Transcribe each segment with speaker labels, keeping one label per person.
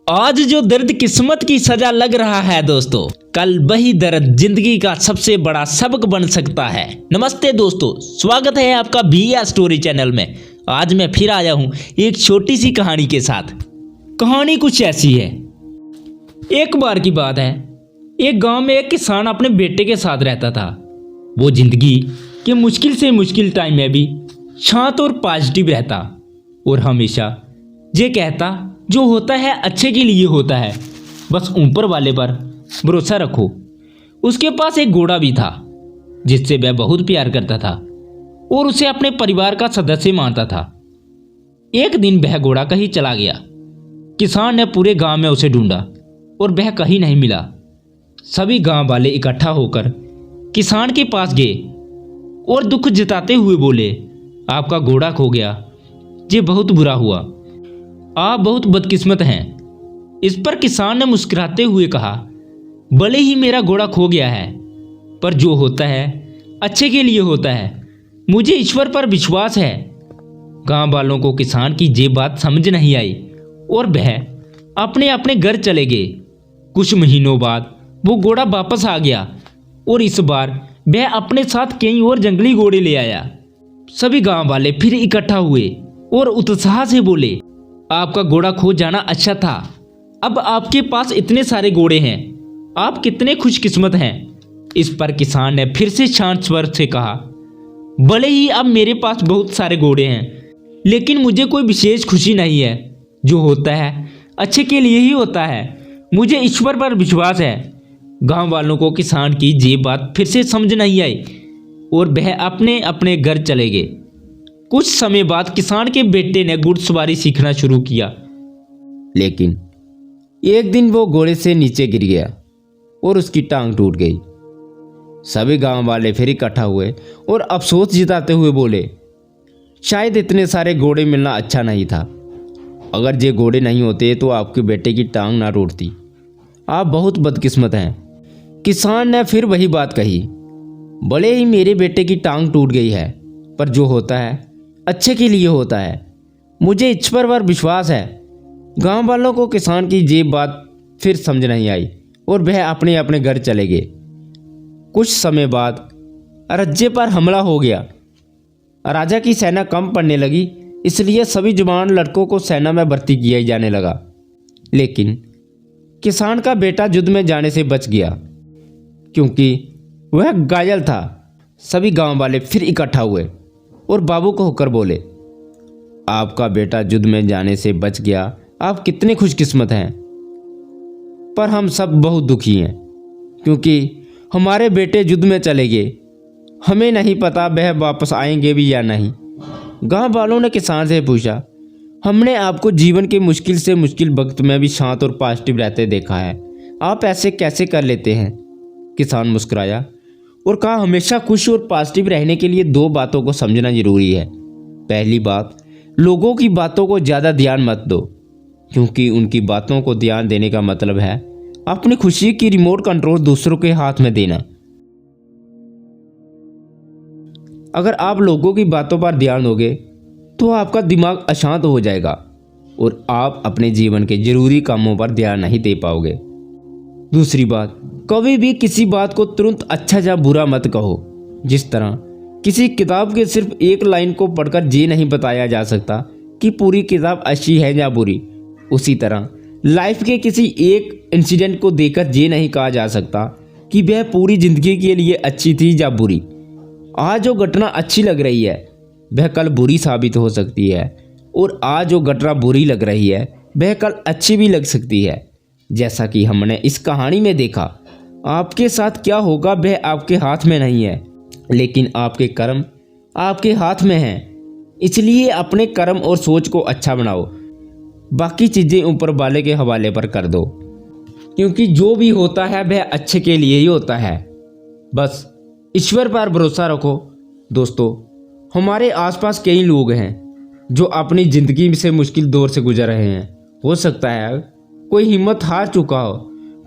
Speaker 1: आज जो दर्द किस्मत की सजा लग रहा है दोस्तों, कल वही दर्द जिंदगी का सबसे बड़ा सबक बन सकता है। नमस्ते दोस्तों, स्वागत है आपका भैया स्टोरी चैनल में। आज मैं फिर आया हूँ एक छोटी सी कहानी के साथ। कहानी कुछ ऐसी है। एक बार की बात है, एक गांव में एक किसान अपने बेटे के साथ रहता था। वो जिंदगी के मुश्किल से मुश्किल टाइम में भी शांत और पॉजिटिव रहता और हमेशा ये कहता जो होता है अच्छे के लिए होता है, बस ऊपर वाले पर भरोसा रखो। उसके पास एक घोड़ा भी था जिससे वह बहुत प्यार करता था और उसे अपने परिवार का सदस्य मानता था। एक दिन वह घोड़ा कहीं चला गया। किसान ने पूरे गांव में उसे ढूंढा और वह कहीं नहीं मिला। सभी गांव वाले इकट्ठा होकर किसान के पास गए और दुख जताते हुए बोले, आपका घोड़ा खो गया, ये बहुत बुरा हुआ, आप बहुत बदकिस्मत हैं। इस पर किसान ने मुस्कुराते हुए कहा, भले ही मेरा घोड़ा खो गया है, पर जो होता है अच्छे के लिए होता है। मुझे ईश्वर पर विश्वास है। गांव वालों को किसान की ये बात समझ नहीं आई और वह अपने अपने घर चले गए। कुछ महीनों बाद वो घोड़ा वापस आ गया और इस बार वह अपने साथ कई और जंगली घोड़े ले आया। सभी गांव वाले फिर इकट्ठा हुए और उत्साह से बोले, आपका घोड़ा खो जाना अच्छा था, अब आपके पास इतने सारे घोड़े हैं, आप कितने खुशकिस्मत हैं। इस पर किसान ने फिर से शांत स्वर से कहा, भले ही अब मेरे पास बहुत सारे घोड़े हैं, लेकिन मुझे कोई विशेष खुशी नहीं है। जो होता है अच्छे के लिए ही होता है। मुझे ईश्वर पर विश्वास है। गांव वालों को किसान की ये बात फिर से समझ नहीं आई और वह अपने अपने घर चले गए। कुछ समय बाद किसान के बेटे ने घुड़सवारी सीखना शुरू किया, लेकिन एक दिन वो घोड़े से नीचे गिर गया और उसकी टांग टूट गई। सभी गांव वाले फिर इकट्ठा हुए और अफसोस जताते हुए बोले, शायद इतने सारे घोड़े मिलना अच्छा नहीं था। अगर ये घोड़े नहीं होते तो आपके बेटे की टांग ना टूटती। आप बहुत बदकिस्मत हैं। किसान ने फिर वही बात कही, भले ही मेरे बेटे की टांग टूट गई है, पर जो होता है अच्छे के लिए होता है। मुझे ईश्वर पर विश्वास है। गांव वालों को किसान की ये बात फिर समझ नहीं आई और वह अपने अपने घर चले गए। कुछ समय बाद राज्य पर हमला हो गया। राजा की सेना कम पड़ने लगी, इसलिए सभी जवान लड़कों को सेना में भर्ती किया जाने लगा। लेकिन किसान का बेटा युद्ध में जाने से बच गया क्योंकि वह घायल था। सभी गांव वाले फिर इकट्ठा हुए और बाबू को होकर बोले, आपका बेटा युद्ध में जाने से बच गया, आप कितने खुशकिस्मत हैं। पर हम सब बहुत दुखी हैं क्योंकि हमारे बेटे युद्ध में चले गए। हमें नहीं पता वह वापस आएंगे भी या नहीं। गांव वालों ने किसान से पूछा, हमने आपको जीवन के मुश्किल से मुश्किल वक्त में भी शांत और पॉजिटिव रहते देखा है, आप ऐसे कैसे कर लेते हैं। किसान मुस्कुराया और कहा, हमेशा खुश और पॉजिटिव रहने के लिए दो बातों को समझना जरूरी है। पहली बात, लोगों की बातों को ज़्यादा ध्यान मत दो, क्योंकि उनकी बातों को ध्यान देने का मतलब है अपनी खुशी की रिमोट कंट्रोल दूसरों के हाथ में देना। अगर आप लोगों की बातों पर ध्यान दोगे तो आपका दिमाग अशांत हो जाएगा और आप अपने जीवन के जरूरी कामों पर ध्यान नहीं दे पाओगे। दूसरी बात, कभी भी किसी बात को तुरंत अच्छा या बुरा मत कहो। जिस तरह किसी किताब के सिर्फ एक लाइन को पढ़कर ये नहीं बताया जा सकता कि पूरी किताब अच्छी है या बुरी, उसी तरह लाइफ के किसी एक इंसिडेंट को देखकर ये नहीं कहा जा सकता कि वह पूरी जिंदगी के लिए अच्छी थी या बुरी। आज जो घटना अच्छी लग रही है वह कल बुरी साबित हो सकती है और आज जो घटना बुरी लग रही है वह कल अच्छी भी लग सकती है। जैसा कि हमने इस कहानी में देखा, आपके साथ क्या होगा वह आपके हाथ में नहीं है, लेकिन आपके कर्म आपके हाथ में हैं। इसलिए अपने कर्म और सोच को अच्छा बनाओ। बाकी चीज़ें ऊपर वाले के हवाले पर कर दो, क्योंकि जो भी होता है वह अच्छे के लिए ही होता है। बस ईश्वर पर भरोसा रखो। दोस्तों, हमारे आसपास कई लोग हैं जो अपनी ज़िंदगी से मुश्किल दौर से गुजर रहे हैं। हो सकता है कोई हिम्मत हार चुका हो,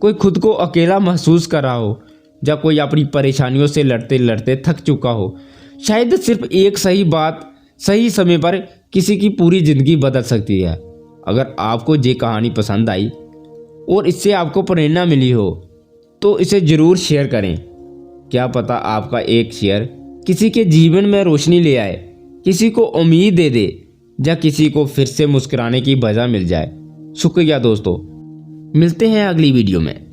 Speaker 1: कोई खुद को अकेला महसूस कर रहा हो, या कोई अपनी परेशानियों से लड़ते लड़ते थक चुका हो। शायद सिर्फ एक सही बात सही समय पर किसी की पूरी ज़िंदगी बदल सकती है। अगर आपको ये कहानी पसंद आई
Speaker 2: और इससे आपको प्रेरणा मिली हो तो इसे ज़रूर शेयर करें। क्या पता आपका एक शेयर किसी के जीवन में रोशनी ले आए, किसी को उम्मीद दे दे या किसी को फिर से मुस्कुराने की वजह मिल जाए। शुक्रिया दोस्तों, मिलते हैं अगली वीडियो में।